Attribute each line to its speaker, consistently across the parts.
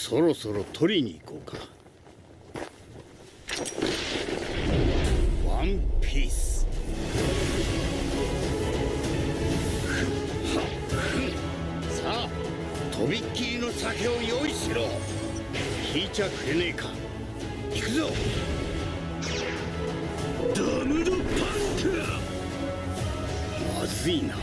Speaker 1: そろそろ取りに行こうか。ワンピース。さあ、とびっきりの酒を用意しろ。引いちゃくれねえか。行くぞ。ダムドパンク。まずいな。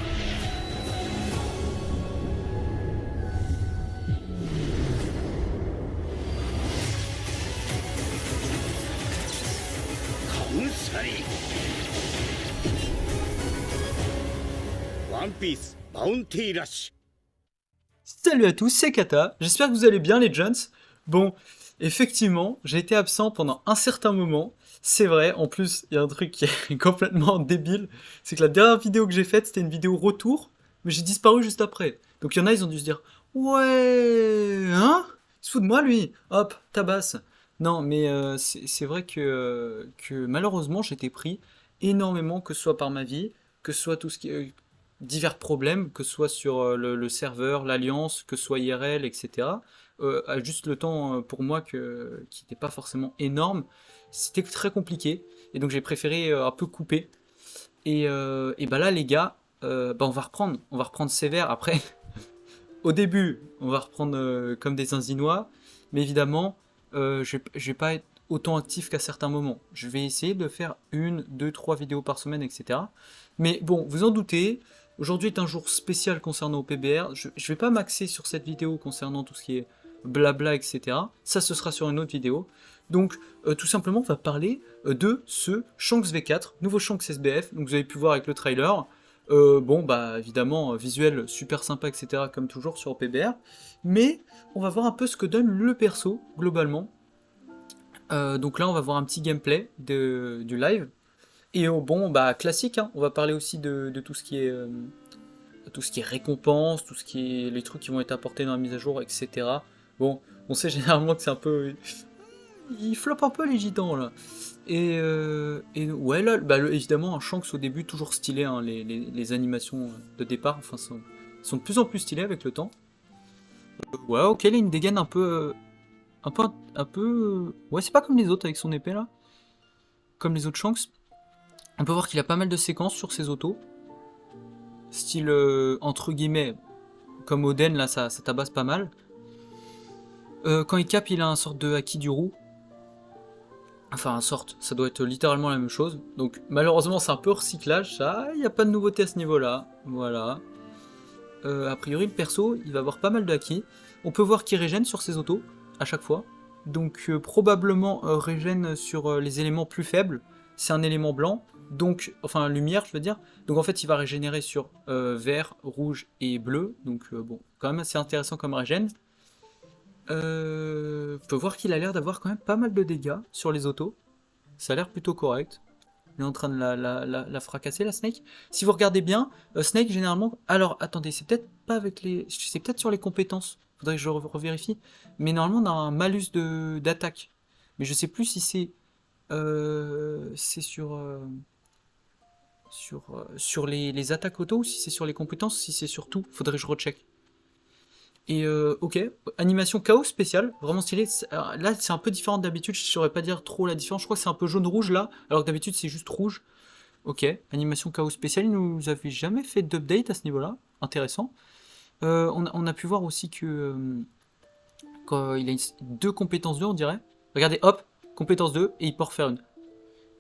Speaker 1: ワンピースバウンティーラッシュ。
Speaker 2: Salut à tous, c'est Kata, j'espère que vous allez bien les gens. Bon, effectivement, j'ai été absent pendant un certain moment, c'est vrai, en plus, il y a un truc qui est complètement débile, c'est que la dernière vidéo que j'ai faite, c'était une vidéo retour, mais j'ai disparu juste après. Donc il y en a, ils ont dû se dire, ouais, hein? Il se fout de moi lui? Hop, tabasse. Non, mais c'est vrai que malheureusement, j'étais pris énormément, que ce soit par ma vie, que ce soit tout ce qui est divers problèmes, que ce soit sur le serveur, l'alliance, que ce soit IRL, etc. À juste le temps pour moi qui n'était pas forcément énorme, c'était très compliqué. Et donc j'ai préféré un peu couper. Et bah là les gars, bah on va reprendre sévère. Après, au début, on va reprendre comme des zinzinois, mais évidemment, je vais pas être autant actif qu'à certains moments. Je vais essayer de faire 1, 2, 3 vidéos par semaine, etc. Mais bon, vous en doutez, aujourd'hui est un jour spécial concernant PBR. Je vais pas m'axer sur cette vidéo concernant tout ce qui est blabla, etc. Ça, ce sera sur une autre vidéo. Donc, tout simplement, on va parler de ce Shanks V4, nouveau Shanks SBF. Donc, vous avez pu voir avec le trailer. Bon, bah, évidemment, visuel super sympa, etc. comme toujours sur PBR. Mais, on va voir un peu ce que donne le perso, globalement. Donc là, on va voir un petit gameplay du live. Et bon, bah classique, hein, on va parler aussi de tout ce qui est récompense, tout ce qui est les trucs qui vont être apportés dans la mise à jour, etc. Bon, on sait généralement que c'est un peu, il floppe un peu les gitans là. Et ouais là, bah, évidemment, un Shanks au début toujours stylé, hein, les animations de départ, enfin sont de plus en plus stylées avec le temps. Ouais, ok, là une dégaine un peu, ouais, c'est pas comme les autres avec son épée là, comme les autres Shanks. On peut voir qu'il a pas mal de séquences sur ses autos. Style, entre guillemets, comme Oden, là, ça tabasse pas mal. Quand il cap, il a un sorte de haki du roux. Enfin, un sorte, ça doit être littéralement la même chose. Donc, malheureusement, c'est un peu recyclage, ça. Il n'y a pas de nouveauté à ce niveau-là. Voilà. A priori, le perso, il va avoir pas mal de haki. On peut voir qu'il régène sur ses autos, à chaque fois. Donc, probablement régène sur les éléments plus faibles. C'est un élément blanc. Donc, enfin lumière je veux dire, donc en fait il va régénérer sur vert, rouge et bleu, donc bon, quand même assez intéressant comme régène. On peut voir qu'il a l'air d'avoir quand même pas mal de dégâts sur les autos, ça a l'air plutôt correct. Il est en train de la fracasser la Snake. Si vous regardez bien, Snake généralement, alors attendez, c'est peut-être pas avec les, c'est peut-être sur les compétences, faudrait que je revérifie, mais normalement on a un malus d'attaque, mais je sais plus si c'est sur les attaques auto, ou si c'est sur les compétences, si c'est sur tout, faudrait que je recheck. Et ok, animation chaos spéciale, vraiment stylé. Alors, là c'est un peu différent d'habitude, je saurais pas dire trop la différence, je crois que c'est un peu jaune-rouge là, alors que d'habitude c'est juste rouge. Ok, animation chaos spéciale, il nous avait jamais fait d'update à ce niveau-là, intéressant. On a pu voir aussi que quand il a 2 compétences 2 on dirait. Regardez, hop, compétence 2 et il peut refaire une.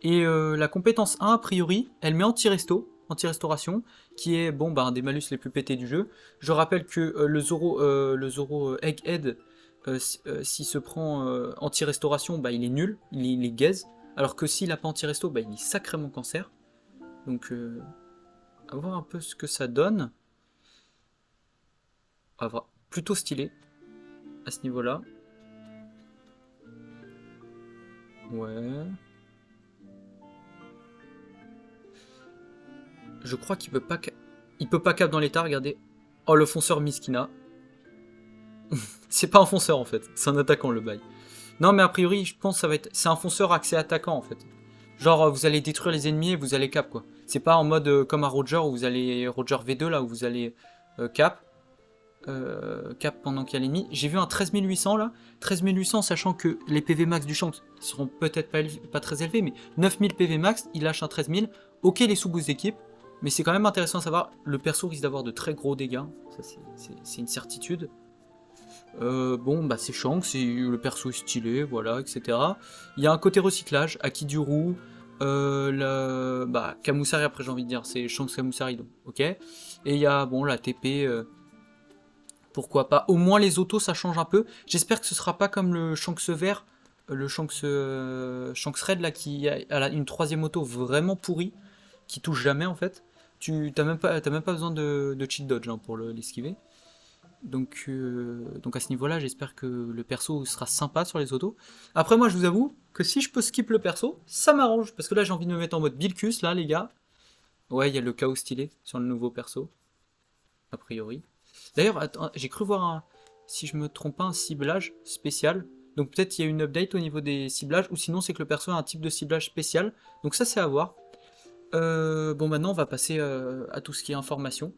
Speaker 2: Et la compétence 1, a priori, elle met anti-restauration, qui est bon, bah, un des malus les plus pétés du jeu. Je rappelle que le Zoro Egghead, s'il se prend anti-restauration, bah, il est nul, il est gaze. Alors que s'il n'a pas anti-resto, bah, il est sacrément cancer. Donc, à voir un peu ce que ça donne. On va voir, plutôt stylé à ce niveau-là. Ouais. Je crois qu'il peut pas cap dans l'état, regardez. Oh, le fonceur Miskina. C'est pas un fonceur en fait, c'est un attaquant le bail. Non mais a priori, je pense que ça va être... C'est un fonceur accès attaquant en fait. Genre vous allez détruire les ennemis et vous allez cap quoi. C'est pas en mode comme à Roger où vous allez... Roger V2 là où vous allez cap. cap pendant qu'il y a l'ennemi. J'ai vu un 13800 là, 13800 sachant que les PV max du Shanks seront peut-être pas très élevés, mais 9000 PV max, il lâche un 13000. Ok les sous-boosts d'équipe, mais c'est quand même intéressant à savoir, le perso risque d'avoir de très gros dégâts, ça c'est une certitude. Bon bah c'est Shanks, le perso est stylé, voilà, etc. Il y a un côté recyclage, Akiduru, Kamusari après j'ai envie de dire, c'est Shanks Kamusari donc, ok. Et il y a bon la TP, pourquoi pas, au moins les autos ça change un peu. J'espère que ce sera pas comme le Shanks vert, le Shanks Red là qui a une troisième auto vraiment pourrie, qui touche jamais en fait. T'as même pas besoin de cheat dodge hein, pour l'esquiver. Donc à ce niveau-là, j'espère que le perso sera sympa sur les autos. Après, moi, je vous avoue que si je peux skip le perso, ça m'arrange. Parce que là, j'ai envie de me mettre en mode Bilkus, là, les gars. Ouais, il y a le chaos stylé sur le nouveau perso. A priori. D'ailleurs, j'ai cru voir, si je me trompe pas, un ciblage spécial. Donc peut-être il y a une update au niveau des ciblages. Ou sinon, c'est que le perso a un type de ciblage spécial. Donc ça, c'est à voir. Bon, maintenant, on va passer à tout ce qui est information.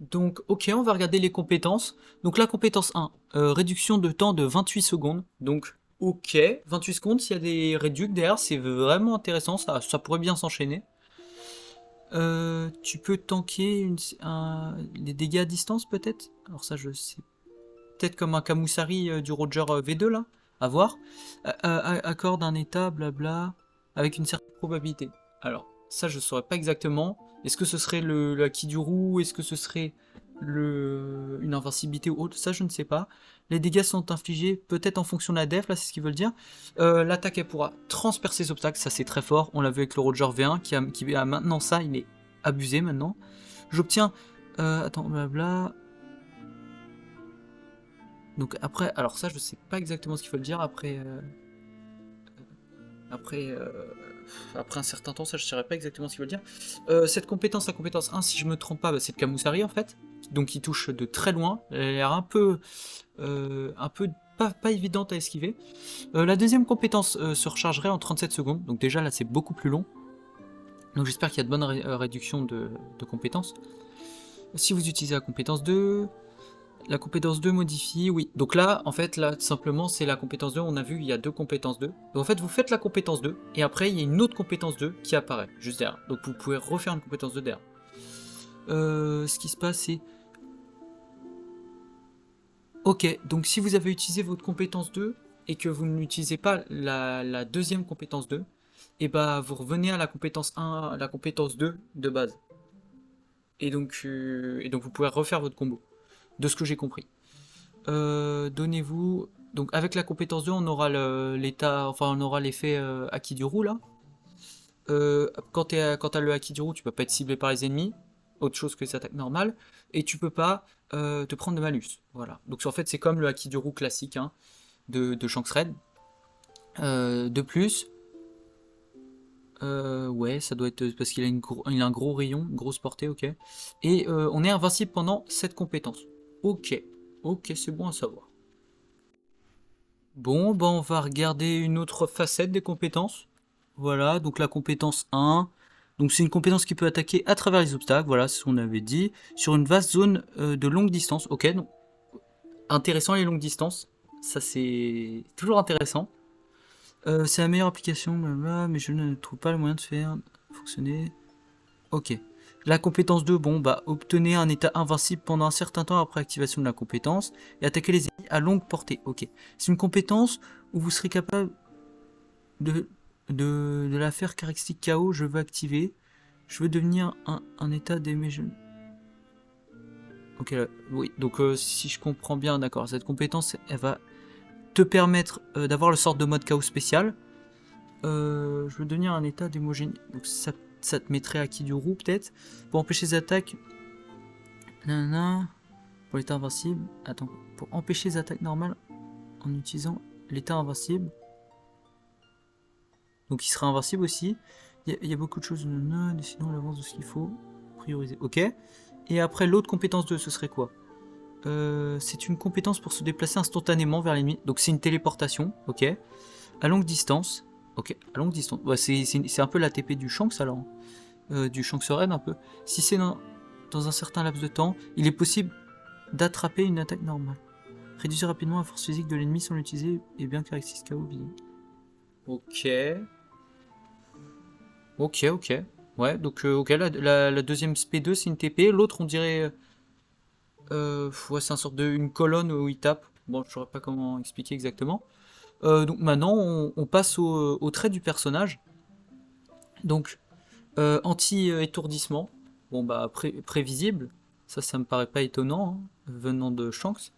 Speaker 2: Donc, ok, on va regarder les compétences. Donc, la compétence 1, réduction de temps de 28 secondes. Donc, ok, 28 secondes, s'il y a des réducs derrière, c'est vraiment intéressant, ça pourrait bien s'enchaîner. Tu peux tanker des dégâts à distance, peut-être? Alors ça, je sais. Peut-être comme un Kamusari du Roger V2, là, à voir. Accorde un état, blabla, avec une certaine probabilité. Alors, ça, je saurais pas exactement. Est-ce que ce serait la Kiduru? Est-ce que ce serait une invincibilité ou autre? Ça, je ne sais pas. Les dégâts sont infligés peut-être en fonction de la def, là, c'est ce qu'ils veulent dire. L'attaque, elle pourra transpercer les obstacles, ça c'est très fort. On l'a vu avec le Roger V1 qui a maintenant ça, il est abusé maintenant. J'obtiens... attends, blabla... Donc après, alors ça, je sais pas exactement ce qu'il faut dire. Après un certain temps, ça je ne saurais pas exactement ce qu'il veut dire. Cette compétence, la compétence 1, si je me trompe pas, c'est de Kamusari en fait. Donc il touche de très loin. Elle a l'air un peu pas évidente à esquiver. La deuxième compétence se rechargerait en 37 secondes. Donc déjà là c'est beaucoup plus long. Donc j'espère qu'il y a de bonnes réductions de compétences. Si vous utilisez la compétence 2... La compétence 2 modifie, oui. Donc là, en fait, là, tout simplement, c'est la compétence 2. On a vu, il y a deux compétences 2. Donc en fait, vous faites la compétence 2, et après, il y a une autre compétence 2 qui apparaît, juste derrière. Donc vous pouvez refaire une compétence 2 derrière. Ce qui se passe, c'est... Ok, donc si vous avez utilisé votre compétence 2, et que vous n'utilisez pas la deuxième compétence 2, et bah, vous revenez à la compétence 1, la compétence 2 de base. Et donc vous pouvez refaire votre combo. De ce que j'ai compris. Donnez-vous... Donc avec la compétence 2, on aura l'état... Enfin, on aura l'effet Akiduru, là. Quand t'as le Akiduru, tu peux pas être ciblé par les ennemis. Autre chose que les attaques normales. Et tu peux pas te prendre de malus. Voilà. Donc en fait, c'est comme le Akiduru classique hein, de Shanks Red. De plus... ouais, ça doit être parce qu'il a il a un gros rayon, une grosse portée, ok. Et on est invincible pendant cette compétence. Ok, c'est bon à savoir. Bon, bah on va regarder une autre facette des compétences. Voilà, donc la compétence 1. Donc c'est une compétence qui peut attaquer à travers les obstacles, voilà, c'est ce qu'on avait dit. Sur une vaste zone de longue distance, ok. Donc, intéressant les longues distances, ça c'est toujours intéressant. C'est la meilleure application, blablabla, mais je ne trouve pas le moyen de faire fonctionner. Ok. La compétence 2, bon, bah, obtenez un état invincible pendant un certain temps après activation de la compétence et attaquer les ennemis à longue portée. Ok. C'est une compétence où vous serez capable de la faire caractéristique KO. Je veux activer. Je veux devenir un état d'aimer. Ok, là, oui. Donc, si je comprends bien, d'accord, cette compétence, elle va te permettre d'avoir le sort de mode KO spécial. Je veux devenir un état d'homogénéité. Donc, ça te mettrait à Kiduru peut-être. Pour empêcher les attaques. Nanana. Pour l'état invincible. Attends. Pour empêcher les attaques normales en utilisant l'état invincible. Donc il sera invincible aussi. Il y a beaucoup de choses. Nanana. Décidons l'avance de ce qu'il faut. Prioriser. Ok. Et après l'autre compétence 2, ce serait quoi? C'est une compétence pour se déplacer instantanément vers l'ennemi. Donc c'est une téléportation. Ok. À longue distance. Ok, à longue distance. Ouais, c'est un peu la TP du Shanks alors. Du Shanks Red un peu. Si c'est dans un certain laps de temps, il est possible d'attraper une attaque normale. Réduisez rapidement la force physique de l'ennemi sans l'utiliser et bien caractéristique KO visible. Ok. Ok. Ouais, donc ok, la deuxième SP2 c'est une TP, l'autre on dirait... ouais, c'est une colonne où il tape. Bon, je saurais pas comment expliquer exactement. Donc maintenant on passe au trait du personnage. Donc anti-étourdissement. Bon bah prévisible. Ça me paraît pas étonnant, hein, venant de Shanks.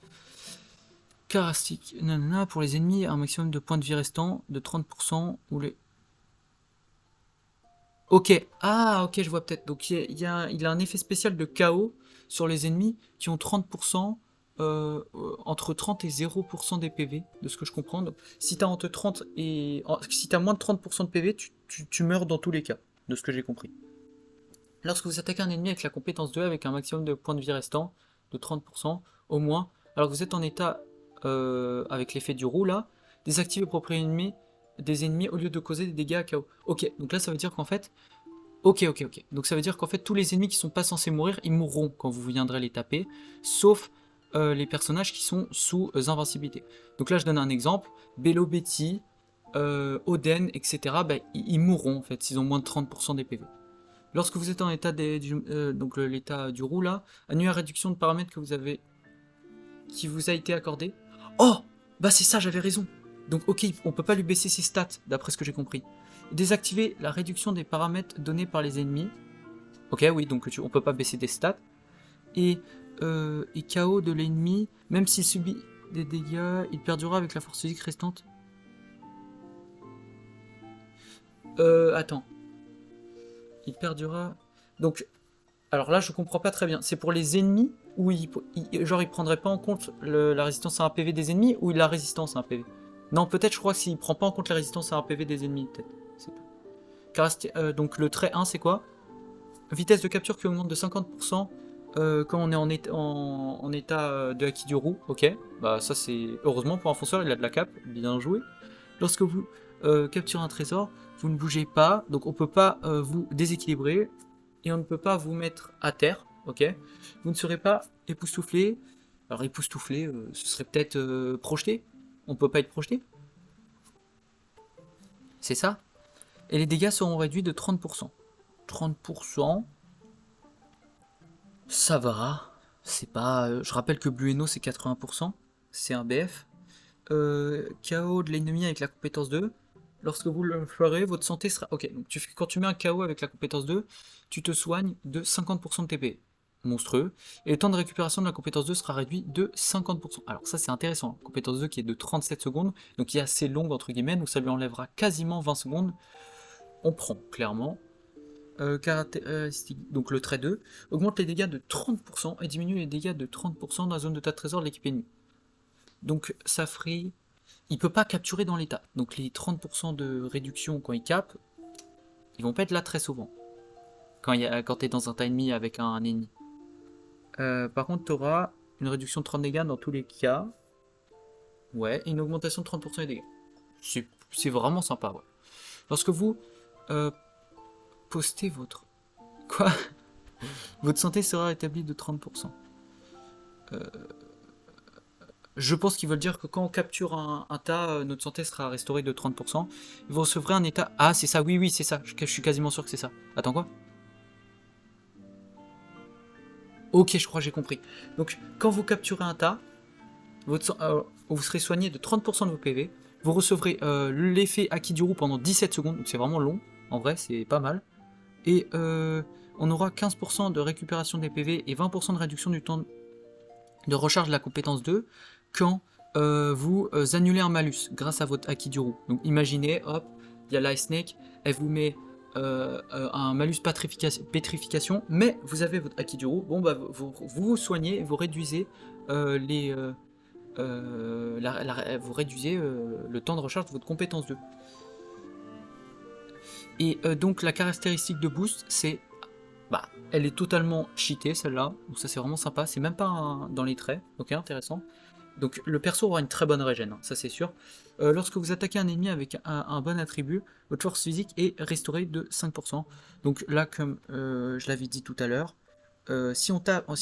Speaker 2: Caractéristique, nanana, pour les ennemis, un maximum de points de vie restants de 30% ou les... Ok, ok, je vois peut-être. Donc il a un effet spécial de KO sur les ennemis qui ont 30%, entre 30 et 0% des PV, de ce que je comprends. Donc, si t'as entre 30 et... si t'as moins de 30% de PV, tu meurs dans tous les cas, de ce que j'ai compris. Lorsque vous attaquez un ennemi avec la compétence 2 avec un maximum de points de vie restants de 30% au moins, alors que vous êtes en état avec l'effet du roux là, désactivez propriété des ennemis au lieu de causer des dégâts à KO. Ok, donc là ça veut dire qu'en fait... Ok. Donc ça veut dire qu'en fait tous les ennemis qui sont pas censés mourir, ils mourront quand vous viendrez les taper, sauf les personnages qui sont sous invincibilité. Donc là je donne un exemple, Bello Betty, Oden, etc. Bah, ils mourront en fait s'ils ont moins de 30% des PV. Lorsque vous êtes en état donc l'état du roux là, annulez la réduction de paramètres qui vous a été accordée. Oh, bah c'est ça, j'avais raison. Donc ok, on peut pas lui baisser ses stats, d'après ce que j'ai compris. Désactiver la réduction des paramètres donnés par les ennemis. Ok, oui, donc on peut pas baisser des stats. Et KO de l'ennemi, même s'il subit des dégâts, il perdurera avec la force physique restante. Attends. Il perdurera... Donc, alors là, je comprends pas très bien. C'est pour les ennemis ou genre il prendrait pas en compte la résistance à un PV des ennemis ou la résistance à un PV? Non, peut-être je crois s'il prend pas en compte la résistance à un PV des ennemis, peut-être. Donc le trait 1, c'est quoi? Vitesse de capture qui augmente de 50% quand on est en état de Haki du roux. Ok, bah ça c'est... Heureusement pour un fonceur, il a de la cape, bien joué. Lorsque vous capturez un trésor, vous ne bougez pas, donc on peut pas vous déséquilibrer et on ne peut pas vous mettre à terre, ok? Vous ne serez pas époustouflé. Alors époustouflé, ce serait peut-être projeté. On peut pas être projeté. C'est ça. Et les dégâts seront réduits de 30%. 30%, ça va. C'est pas... je rappelle que Blueno c'est 80%. C'est un BF. KO de l'ennemi avec la compétence 2. Lorsque vous le ferez, votre santé sera... Ok, donc quand tu mets un KO avec la compétence 2, tu te soignes de 50% de TP. Monstrueux. Et le temps de récupération de la compétence 2 sera réduit de 50%. Alors ça c'est intéressant. Compétence 2 qui est de 37 secondes, donc qui est assez longue entre guillemets, donc ça lui enlèvera quasiment 20 secondes. On prend, clairement. Caractéristique, donc le trait 2, augmente les dégâts de 30% et diminue les dégâts de 30% dans la zone de tas de trésors de l'équipe ennemie. Donc ça ferait... Il peut pas capturer dans l'état. Donc les 30% de réduction quand il capte, ils vont pas être là très souvent. Quand tu es dans un tas ennemi avec un ennemi. Par contre, tu auras une réduction de 30 dégâts dans tous les cas. Ouais, et une augmentation de 30% des dégâts. C'est vraiment sympa, ouais. Lorsque vous postez votre... Quoi? Votre santé sera rétablie de 30%. Je pense qu'ils veulent dire que quand on capture un tas, notre santé sera restaurée de 30%. Vous recevrez un état... Ah, c'est ça, oui, c'est ça. Je suis quasiment sûr que c'est ça. Attends, quoi? Ok, je crois que j'ai compris. Donc, quand vous capturez un tas, vous serez soigné de 30% de vos PV. Vous recevrez l'effet Haki du roux pendant 17 secondes. Donc, c'est vraiment long. En vrai, c'est pas mal. Et on aura 15% de récupération des PV et 20% de réduction du temps de recharge de la compétence 2 quand vous annulez un malus grâce à votre Haki du roux. Donc imaginez, hop, il y a l'Ice Snake, elle vous met un malus pétrification, mais vous avez votre Haki du roux, bon bah vous soignez, vous réduisez vous réduisez le temps de recharge de votre compétence 2. Et donc la caractéristique de boost, c'est... Bah, elle est totalement cheatée celle-là, donc ça c'est vraiment sympa, c'est même pas dans les traits, ok, intéressant. Donc le perso aura une très bonne régène, hein, ça c'est sûr. Lorsque vous attaquez un ennemi avec un bon attribut, votre force physique est restaurée de 5%. Donc là, comme je l'avais dit tout à l'heure, si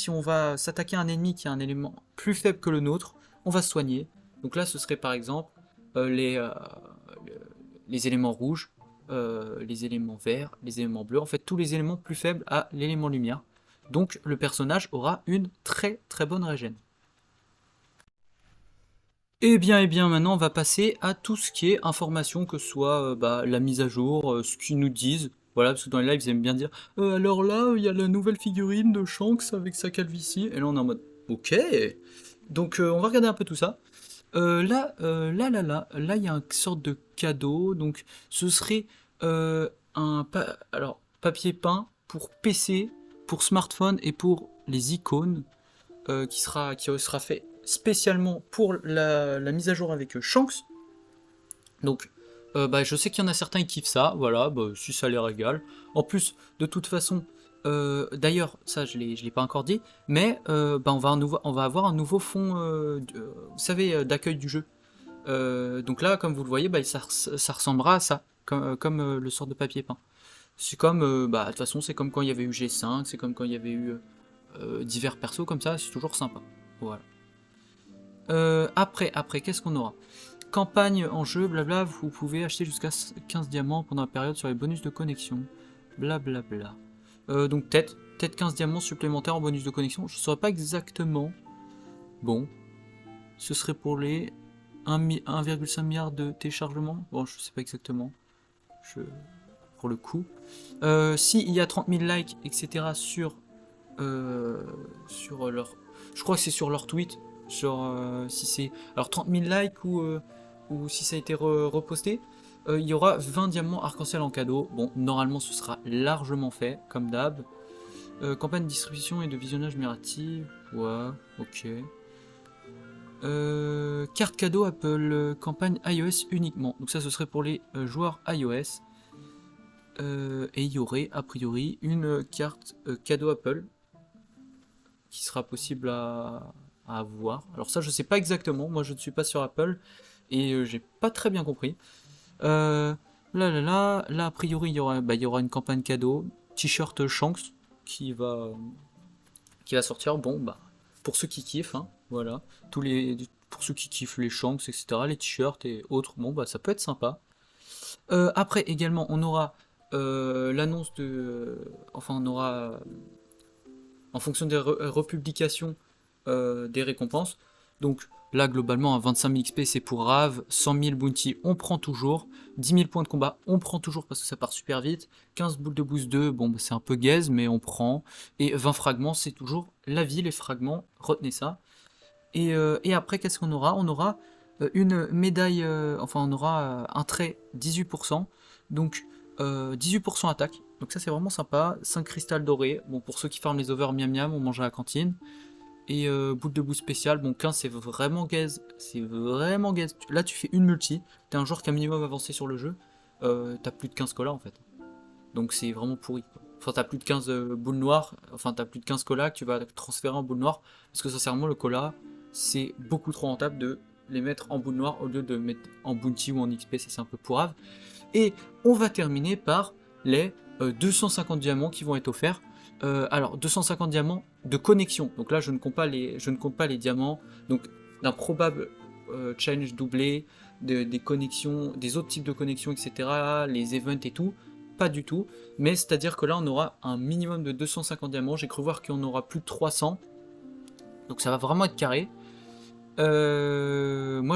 Speaker 2: on va s'attaquer à un ennemi qui a un élément plus faible que le nôtre, on va se soigner. Donc là, ce serait par exemple les éléments rouges, les éléments verts, les éléments bleus, en fait tous les éléments plus faibles à l'élément lumière. Donc le personnage aura une très très bonne régène. Et bien, maintenant on va passer à tout ce qui est information, que ce soit la mise à jour, ce qu'ils nous disent. Voilà, parce que dans les lives ils aiment bien dire alors là, il y a la nouvelle figurine de Shanks avec sa calvitie. Et là on est en mode ok. Donc on va regarder un peu tout ça. Là, il y a une sorte de cadeau. Donc, ce serait papier peint pour PC, pour smartphone et pour les icônes, qui sera fait spécialement pour la mise à jour avec Shanks. Donc, je sais qu'il y en a certains qui kiffent ça. Voilà, si ça les régale. En plus, de toute façon, d'ailleurs, ça je l'ai pas encore dit, mais on va avoir un nouveau fond, vous savez, d'accueil du jeu. Donc là, comme vous le voyez, ça ressemblera à ça, comme le sort de papier peint. C'est comme, de toute façon, c'est comme quand il y avait eu G5, c'est comme quand il y avait eu divers persos comme ça, c'est toujours sympa. Voilà. Après, qu'est-ce qu'on aura? Campagne en jeu, blabla, vous pouvez acheter jusqu'à 15 diamants pendant la période sur les bonus de connexion. Blablabla. Donc peut-être 15 diamants supplémentaires en bonus de connexion. Je ne saurais pas exactement. Bon. Ce serait pour les 1,5 milliard de téléchargements. Bon, je sais pas exactement. Pour le coup. S'il y a 30 000 likes, etc. sur leur... Je crois que c'est sur leur tweet. Si c'est... Alors 30 000 likes ou si ça a été reposté. Il y aura 20 diamants arc-en-ciel en cadeau. Bon, normalement ce sera largement fait, comme d'hab. Campagne de distribution et de visionnage miratif. Ouais, ok. Carte cadeau Apple, campagne iOS uniquement. Donc ça, ce serait pour les joueurs iOS. Et il y aurait, a priori, une carte cadeau Apple qui sera possible à avoir. Alors ça, je sais pas exactement. Moi, je ne suis pas sur Apple et j'ai pas très bien compris. Là, a priori, il y aura une campagne cadeau, t-shirt Shanks qui va sortir. Bon, pour ceux qui kiffent, hein, voilà, pour ceux qui kiffent les Shanks, etc., les t-shirts et autres, bon, ça peut être sympa. Après, également, on aura l'annonce on aura, en fonction des republications, des récompenses. Donc là, globalement, 25 000 XP, c'est pour Rave. 100 000 bounty, on prend toujours. 10 000 points de combat, on prend toujours parce que ça part super vite. 15 boules de boost 2, bon, c'est un peu gaze, mais on prend. Et 20 fragments, c'est toujours la vie, les fragments, retenez ça. Et après, qu'est-ce qu'on aura? On aura une médaille, on aura un trait 18%. Donc 18% attaque. Donc ça, c'est vraiment sympa. 5 cristal dorés. Bon, pour ceux qui farment les over miam miam, on mange à la cantine. Et boule de boost spécial, bon 15 c'est vraiment gaze, Là tu fais une multi, t'es un joueur qui a minimum avancé sur le jeu, t'as plus de 15 colas en fait. Donc c'est vraiment pourri quoi. Enfin t'as plus de 15 boules noires, t'as plus de 15 colas que tu vas transférer en boule noire, parce que sincèrement le cola, c'est beaucoup trop rentable de les mettre en boule noire au lieu de mettre en bounty ou en XP, c'est un peu pourrave. Et on va terminer par les 250 diamants qui vont être offerts. Alors 250 diamants de connexion, donc là je ne compte pas les diamants, donc d'un probable challenge doublé, des connexions, des autres types de connexions, etc., les events et tout, pas du tout, mais c'est à dire que là on aura un minimum de 250 diamants, j'ai cru voir qu'on aura plus de 300, donc ça va vraiment être carré. Moi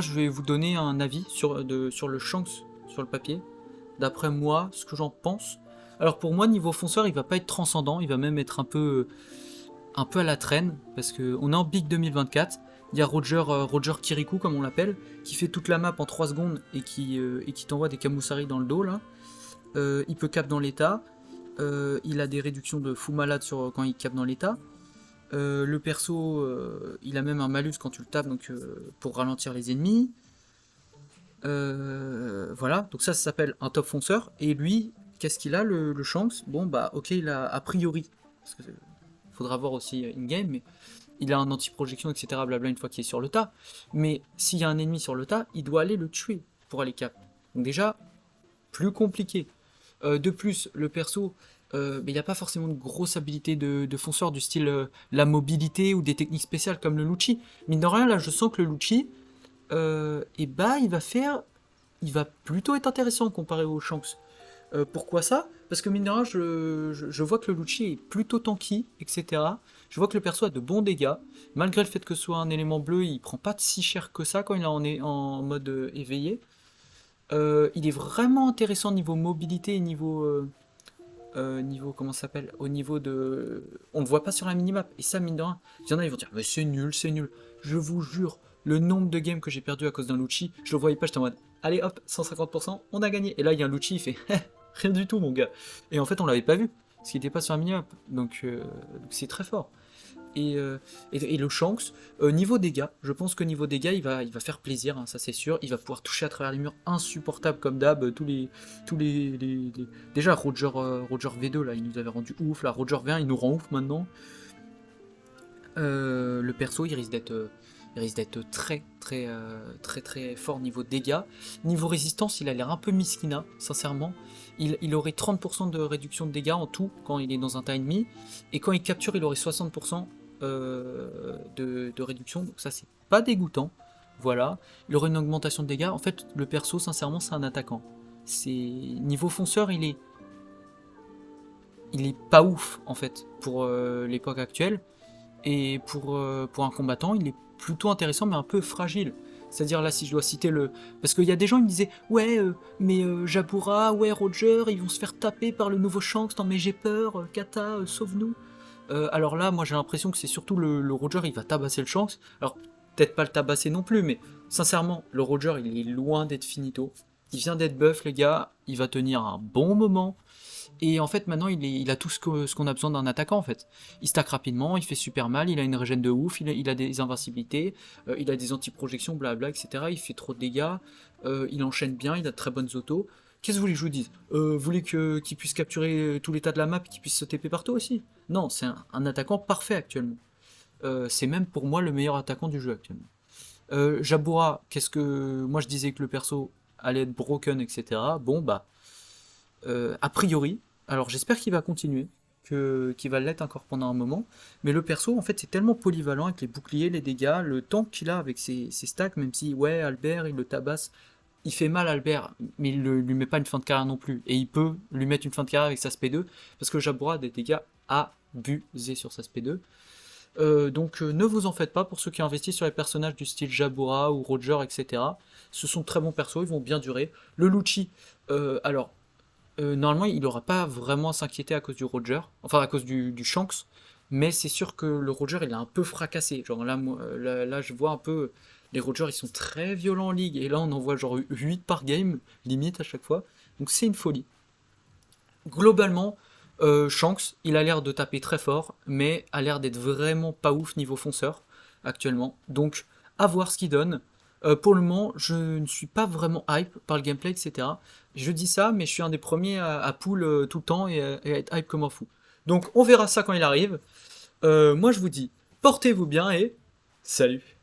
Speaker 2: je vais vous donner un avis sur le Shanks, sur le papier, d'après moi, ce que j'en pense. Alors pour moi, niveau fonceur, il va pas être transcendant, il va même être un peu à la traîne, parce qu'on est en Big 2024, il y a Roger Kirikou, comme on l'appelle, qui fait toute la map en 3 secondes et qui t'envoie des Kamusari dans le dos, là. Il peut cap dans l'état, il a des réductions de fou malade quand il cap dans l'état. Le perso, il a même un malus quand tu le tapes, donc pour ralentir les ennemis. Voilà, donc ça s'appelle un top fonceur, et lui... Qu'est-ce qu'il a, le Shanks? Bon, ok, il a a priori, parce que faudra voir aussi in-game, mais il a un anti-projection, etc., blabla, une fois qu'il est sur le tas. Mais s'il y a un ennemi sur le tas, il doit aller le tuer pour aller cap. Donc déjà, plus compliqué. De plus, le perso, mais il n'y a pas forcément de grosses habilités de fonceur du style la mobilité ou des techniques spéciales comme le Lucci. Mine de rien, là, je sens que le Lucci, et bah, il va plutôt être intéressant comparé au Shanks. Pourquoi ça? Parce que mine de rien, je vois que le Lucci est plutôt tanky, etc. Je vois que le perso a de bons dégâts. Malgré le fait que ce soit un élément bleu, il prend pas si cher que ça quand il est en mode éveillé. Il est vraiment intéressant niveau mobilité et niveau comment ça s'appelle? Au niveau de... On le voit pas sur la minimap. Et ça, mine de rien, il y en a, ils vont dire, mais c'est nul, c'est nul. Je vous jure, le nombre de games que j'ai perdu à cause d'un Lucci, je le voyais pas, j'étais en mode, allez hop, 150%, on a gagné. Et là, il y a un Lucci, il fait, rien du tout, mon gars. Et en fait, on l'avait pas vu, parce qu'il était pas sur la minimap. Donc c'est très fort. Et le Shanks, niveau dégâts, je pense que niveau dégâts, il va faire plaisir, hein, ça c'est sûr. Il va pouvoir toucher à travers les murs insupportables comme d'hab. Déjà, Roger V2, là, il nous avait rendu ouf. Là, Roger V1, il nous rend ouf maintenant. Le perso, il risque d'être très fort niveau dégâts. Niveau résistance, il a l'air un peu miskina, sincèrement. Il aurait 30% de réduction de dégâts en tout quand il est dans un tas ennemi. Et quand il capture, il aurait 60% de réduction. Donc ça, c'est pas dégoûtant. Voilà. Il aurait une augmentation de dégâts. En fait, le perso, sincèrement, c'est un attaquant. Niveau fonceur, il est pas ouf, en fait, pour l'époque actuelle. Et pour un combattant, il est plutôt intéressant, mais un peu fragile. C'est-à-dire là, si je dois citer le... Parce qu'il y a des gens qui me disaient « Ouais, mais Jabura, ouais, Roger, ils vont se faire taper par le nouveau Shanks, non mais j'ai peur, Kata, sauve-nous ». Alors là, moi j'ai l'impression que c'est surtout le Roger, il va tabasser le Shanks. Alors, peut-être pas le tabasser non plus, mais sincèrement, le Roger, il est loin d'être finito. Il vient d'être buff, les gars, il va tenir un bon moment. Et en fait, maintenant, il a tout ce qu'on a besoin d'un attaquant, en fait. Il stack rapidement, il fait super mal, il a une régène de ouf, il a des invincibilités, il a des anti-projections, blabla, etc. Il fait trop de dégâts, il enchaîne bien, il a de très bonnes autos. Qu'est-ce que vous voulez que je vous dise? Vous voulez qu'il puisse capturer tout l'état de la map et qu'il puisse se TP partout aussi? Non, c'est un attaquant parfait actuellement. C'est même pour moi le meilleur attaquant du jeu actuellement. Jabura, qu'est-ce que... Moi je disais que le perso allait être broken, etc. Bon, bah... a priori, alors j'espère qu'il va continuer, qu'il va l'être encore pendant un moment, mais le perso en fait c'est tellement polyvalent avec les boucliers, les dégâts, le tank qu'il a avec ses stacks, même si ouais Albert il le tabasse, il fait mal Albert, mais il lui met pas une fin de carrière non plus, et il peut lui mettre une fin de carrière avec sa SP2, parce que Jabura a des dégâts abusés sur sa SP2. Donc ne vous en faites pas pour ceux qui investissent sur les personnages du style Jabura ou Roger, etc. Ce sont très bons persos, ils vont bien durer. Le Lucci, alors normalement, il n'aura pas vraiment à s'inquiéter à cause du Roger, enfin à cause du Shanks, mais c'est sûr que le Roger, il est un peu fracassé. Genre là, là, je vois un peu, les Rogers, ils sont très violents en ligue, et là, on en voit genre 8 par game, limite à chaque fois. Donc c'est une folie. Globalement, Shanks, il a l'air de taper très fort, mais a l'air d'être vraiment pas ouf niveau fonceur, actuellement. Donc, à voir ce qu'il donne. Pour le moment, je ne suis pas vraiment hype par le gameplay, etc. Je dis ça, mais je suis un des premiers à pull tout le temps et à être hype comme un fou. Donc on verra ça quand il arrive. Moi je vous dis, portez-vous bien et salut!